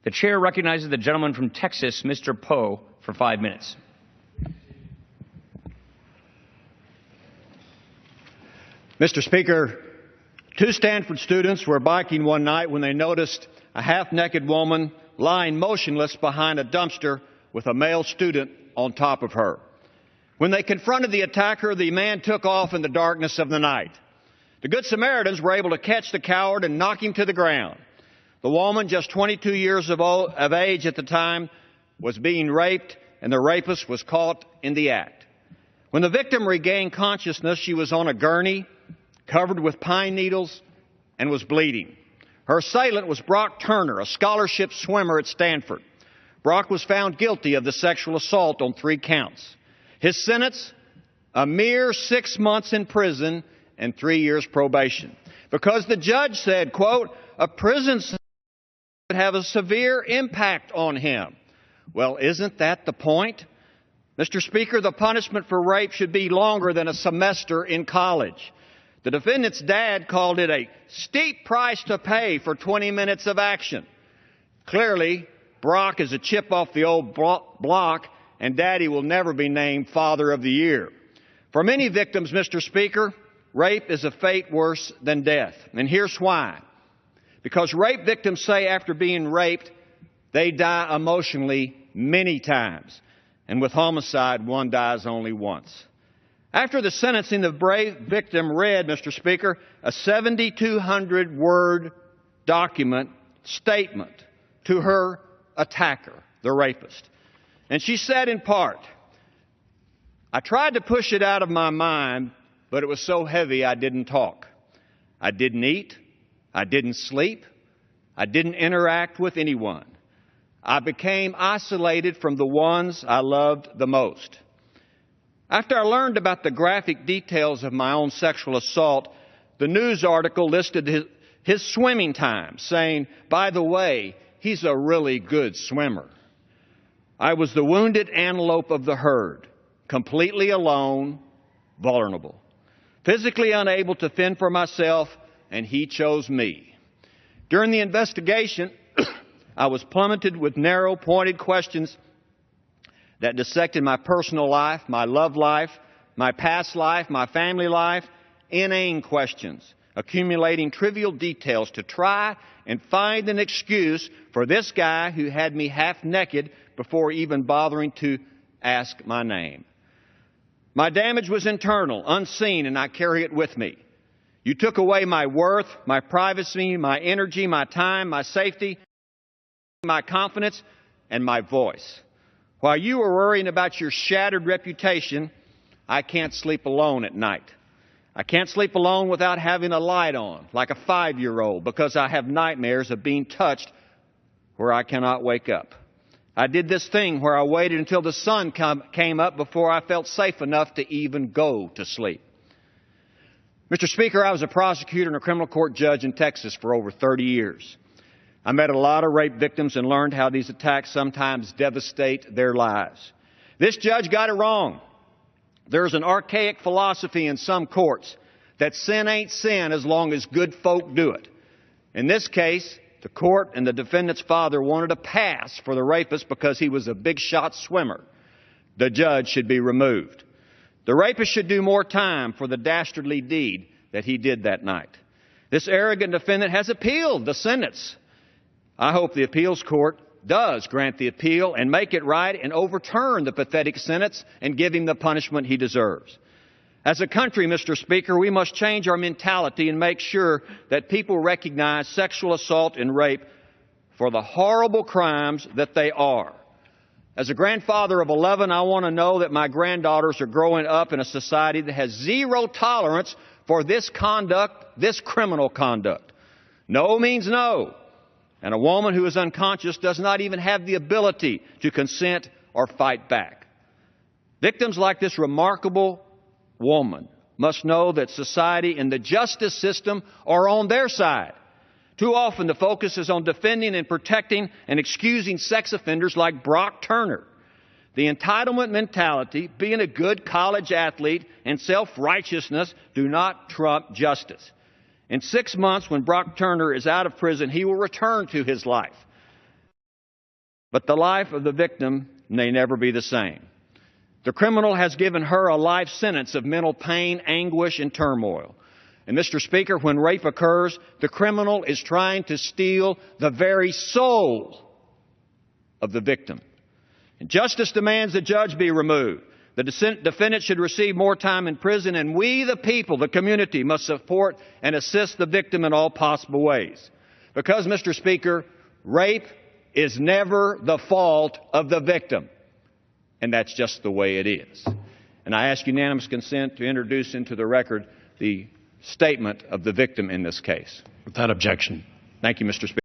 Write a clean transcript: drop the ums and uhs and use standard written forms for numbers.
The chair recognizes the gentleman from Texas, Mr. Poe, for 5 minutes. Mr. Speaker, 2 Stanford students were biking one night when they noticed a half-naked woman lying motionless behind a dumpster with a male student on top of her. When they confronted the attacker, the man took off in the darkness of the night. The Good Samaritans were able to catch the coward and knock him to the ground. The woman, just 22 years of age at the time, was being raped, and the rapist was caught in the act. When the victim regained consciousness, she was on a gurney, covered with pine needles, and was bleeding. Her assailant was Brock Turner, a scholarship swimmer at Stanford. Brock was found guilty of the sexual assault on 3 counts. His sentence, a mere 6 months in prison and 3 years probation. Because the judge said, quote, a prison sentence would have a severe impact on him. Well, isn't that the point? Mr. Speaker, the punishment for rape should be longer than a semester in college. The defendant's dad called it a steep price to pay for 20 minutes of action. Clearly, Brock is a chip off the old block, and Daddy will never be named Father of the Year. For many victims, Mr. Speaker, rape is a fate worse than death. And here's why. Because rape victims say after being raped, they die emotionally many times. And with homicide, one dies only once. After the sentencing, the brave victim read, Mr. Speaker, a 7,200-word document statement to her attacker, the rapist. And she said in part, I tried to push it out of my mind, but it was so heavy I didn't talk. I didn't eat. I didn't sleep. I didn't interact with anyone. I became isolated from the ones I loved the most. After I learned about the graphic details of my own sexual assault, the news article listed his swimming time, saying, by the way, he's a really good swimmer. I was the wounded antelope of the herd, completely alone, vulnerable, physically unable to fend for myself, and he chose me. During the investigation, I was plummeted with narrow, pointed questions that dissected my personal life, my love life, my past life, my family life, inane questions, accumulating trivial details to try and find an excuse for this guy who had me half naked before even bothering to ask my name. My damage was internal, unseen, and I carry it with me. You took away my worth, my privacy, my energy, my time, my safety, my confidence, and my voice. While you were worrying about your shattered reputation, I can't sleep alone at night. I can't sleep alone without having a light on, like a 5-year-old, because I have nightmares of being touched where I cannot wake up. I did this thing where I waited until the sun came up before I felt safe enough to even go to sleep. Mr. Speaker, I was a prosecutor and a criminal court judge in Texas for over 30 years. I met a lot of rape victims and learned how these attacks sometimes devastate their lives. This judge got it wrong. There's an archaic philosophy in some courts that sin ain't sin as long as good folk do it. In this case, the court and the defendant's father wanted a pass for the rapist because he was a big-shot swimmer. The judge should be removed. The rapist should do more time for the dastardly deed that he did that night. This arrogant defendant has appealed the sentence. I hope the appeals court does grant the appeal and make it right and overturn the pathetic sentence and give him the punishment he deserves. As a country, Mr. Speaker, we must change our mentality and make sure that people recognize sexual assault and rape for the horrible crimes that they are. As a grandfather of 11, I want to know that my granddaughters are growing up in a society that has zero tolerance for this conduct, this criminal conduct. No means no. And a woman who is unconscious does not even have the ability to consent or fight back. Victims like this remarkable woman must know that society and the justice system are on their side. Too often the focus is on defending and protecting and excusing sex offenders like Brock Turner. The entitlement mentality, being a good college athlete, and self-righteousness do not trump justice. In 6 months, when Brock Turner is out of prison, he will return to his life. but the life of the victim may never be the same. The criminal has given her a life sentence of mental pain, anguish, and turmoil. And Mr. Speaker, when rape occurs, the criminal is trying to steal the very soul of the victim. And justice demands the judge be removed. The defendant should receive more time in prison, and we, the people, the community, must support and assist the victim in all possible ways. Because, Mr. Speaker, rape is never the fault of the victim, and that's just the way it is. And I ask unanimous consent to introduce into the record the statement of the victim in this case. Without objection. Thank you, Mr. Speaker.